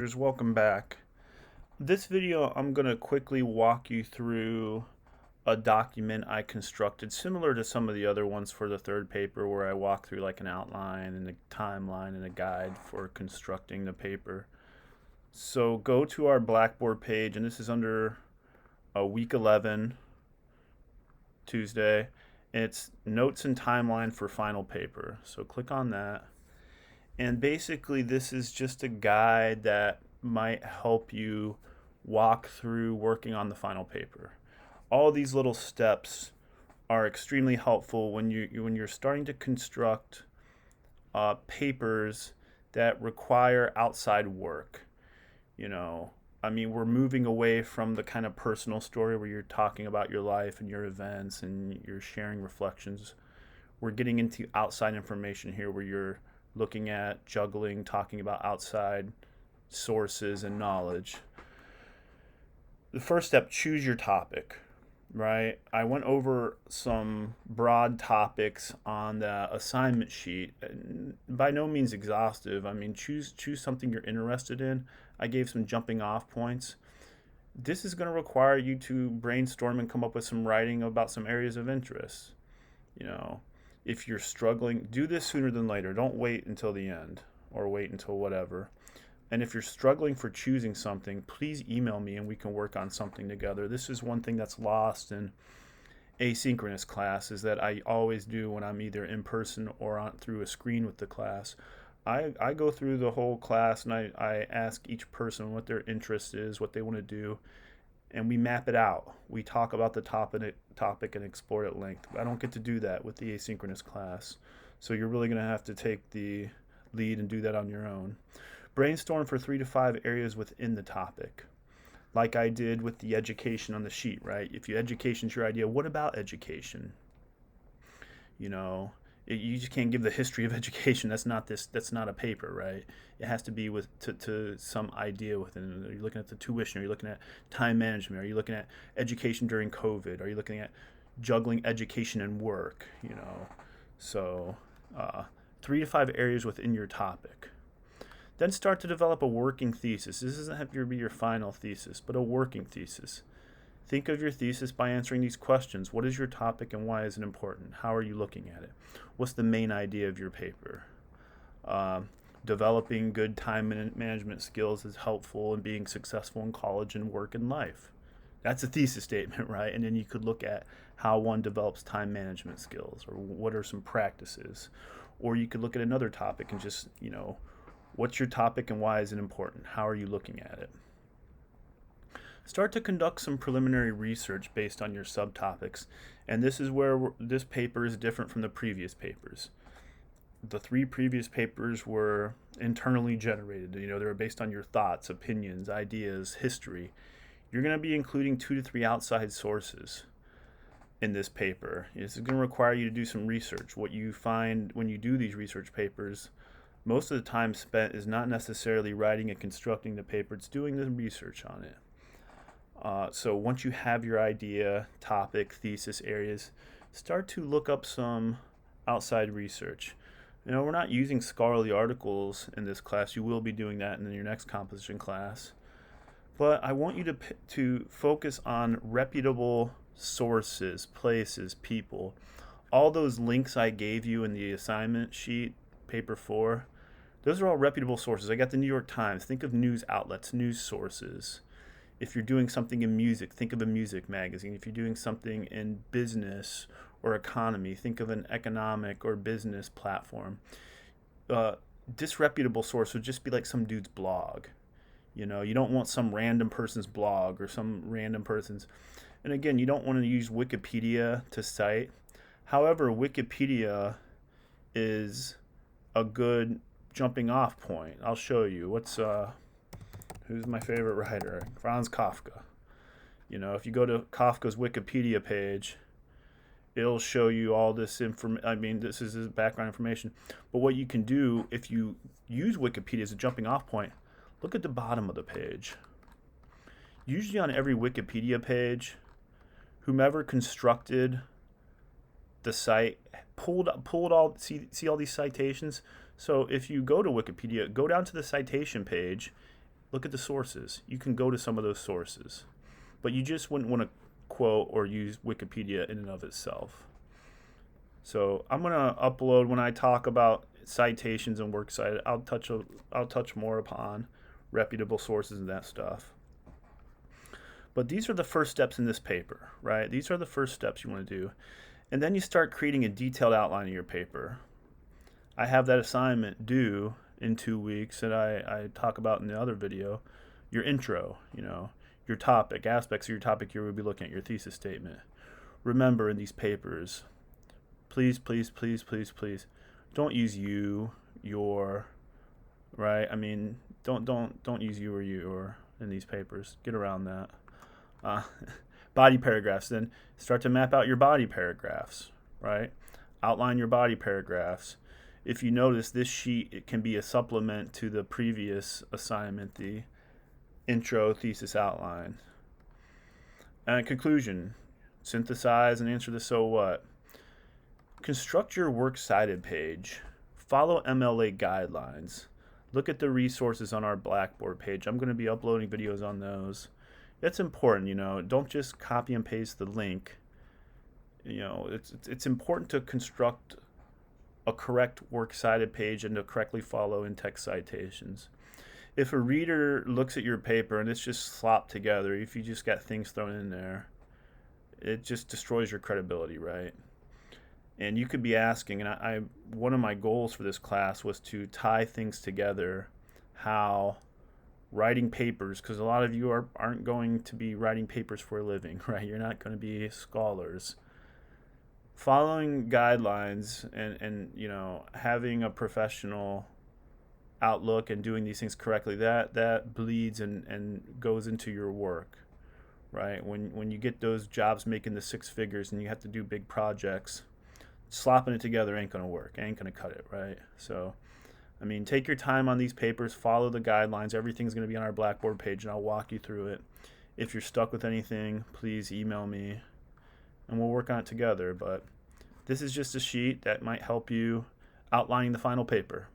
Welcome back. This video I'm going to quickly walk you through a document I constructed similar to some of the other ones for the third paper, where I walk through like an outline and a timeline and a guide for constructing the paper. So go to our Blackboard page, and this is under week 11, Tuesday. It's notes and timeline for final paper. So click on that. And basically, this is just a guide that might help you walk through working on the final paper. All these little steps are extremely helpful when you're starting to construct papers that require outside work. We're moving away from the kind of personal story where you're talking about your life and your events and you're sharing reflections. We're getting into outside information here, where you're looking at juggling, talking about outside sources and knowledge. The first step, choose your topic, right? I went over some broad topics on the assignment sheet. By no means exhaustive. Choose something you're interested in. I gave some jumping off points. This is going to require you to brainstorm and come up with some writing about some areas of interest. If you're struggling, do this sooner than later. Don't wait until the end or wait until whatever. And if you're struggling for choosing something, please email me and we can work on something together. This is one thing that's lost in asynchronous class, is that I always do when I'm either in person or through a screen with the class. I go through the whole class and I ask each person what their interest is, what they want to do, and we map it out. We talk about the topic and explore it at length. I don't get to do that with the asynchronous class. So you're really going to have to take the lead and do that on your own. Brainstorm for 3 to 5 areas within the topic, like I did with the education on the sheet, right? If education's your idea, what about education? You just can't give the history of education. That's not a paper, right? It has to be to some idea within. Are you looking at the tuition? Are you looking at time management? Are you looking at education during COVID? Are you looking at juggling education and work? So 3 to 5 areas within your topic. Then start to develop a working thesis. This doesn't have to be your final thesis, but a working thesis. Think of your thesis by answering these questions. What is your topic and why is it important? How are you looking at it? What's the main idea of your paper? Developing good time management skills is helpful in being successful in college and work and life. That's a thesis statement, right? And then you could look at how one develops time management skills, or what are some practices. Or you could look at another topic and just, what's your topic and why is it important? How are you looking at it? Start to conduct some preliminary research based on your subtopics, and this is where this paper is different from the previous papers. The 3 previous papers were internally generated. They were based on your thoughts, opinions, ideas, history. You're going to be including 2 to 3 outside sources in this paper. This is going to require you to do some research. What you find when you do these research papers, most of the time spent is not necessarily writing and constructing the paper, it's doing the research on it. So once you have your idea, topic, thesis areas, start to look up some outside research. We're not using scholarly articles in this class. You will be doing that in your next composition class. But I want you to focus on reputable sources, places, people. All those links I gave you in the assignment sheet, paper 4, those are all reputable sources. I got the New York Times. Think of news outlets, news sources. If you're doing something in music, think of a music magazine. If you're doing something in business or economy, think of an economic or business platform. Disreputable source would just be like some dude's blog. You don't want some random person's blog or some random person's. And again, you don't want to use Wikipedia to cite. However, Wikipedia is a good jumping off point. I'll show you. Who's my favorite writer? Franz Kafka. If you go to Kafka's Wikipedia page, it'll show you all this information. This is his background information. But what you can do, if you use Wikipedia as a jumping off point, look at the bottom of the page. Usually on every Wikipedia page, whomever constructed the site pulled all, see all these citations. So if you go to Wikipedia, go down to the citation page look at the sources. You can go to some of those sources, but you just wouldn't want to quote or use Wikipedia in and of itself. So I'm going to upload, when I talk about citations and works cited, I'll touch more upon reputable sources and that stuff. But these are the first steps in this paper, right? These are the first steps you want to do. And then you start creating a detailed outline of your paper. I have that assignment due in 2 weeks that I talk about in the other video. Your intro, your topic, aspects of your topic you will be looking at, your thesis statement. Remember, in these papers, please, please, please, please, please, don't use you, your, right? I mean, don't use you or your in these papers. Get around that. Body paragraphs. Then start to map out your body paragraphs, right? Outline your body paragraphs. If you notice, this sheet, it can be a supplement to the previous assignment, the intro thesis outline. And conclusion, synthesize and answer the so what. Construct your works cited page. Follow MLA guidelines. Look at the resources on our Blackboard page. I'm going to be uploading videos on those. It's important, don't just copy and paste the link. It's important to construct a correct works cited page and to correctly follow in-text citations. If a reader looks at your paper and it's just slopped together, if you just got things thrown in there, it just destroys your credibility, right? And you could be asking, and one of my goals for this class was to tie things together, how writing papers, because a lot of you aren't going to be writing papers for a living, right? You're not going to be scholars. Following guidelines and having a professional outlook and doing these things correctly, that bleeds and goes into your work, right? When you get those jobs making the 6 figures and you have to do big projects, slopping it together ain't going to work, ain't going to cut it, right? So take your time on these papers, follow the guidelines. Everything's going to be on our Blackboard page, and I'll walk you through it. If you're stuck with anything, please email me, and we'll work on it together. But this is just a sheet that might help you outlining the final paper.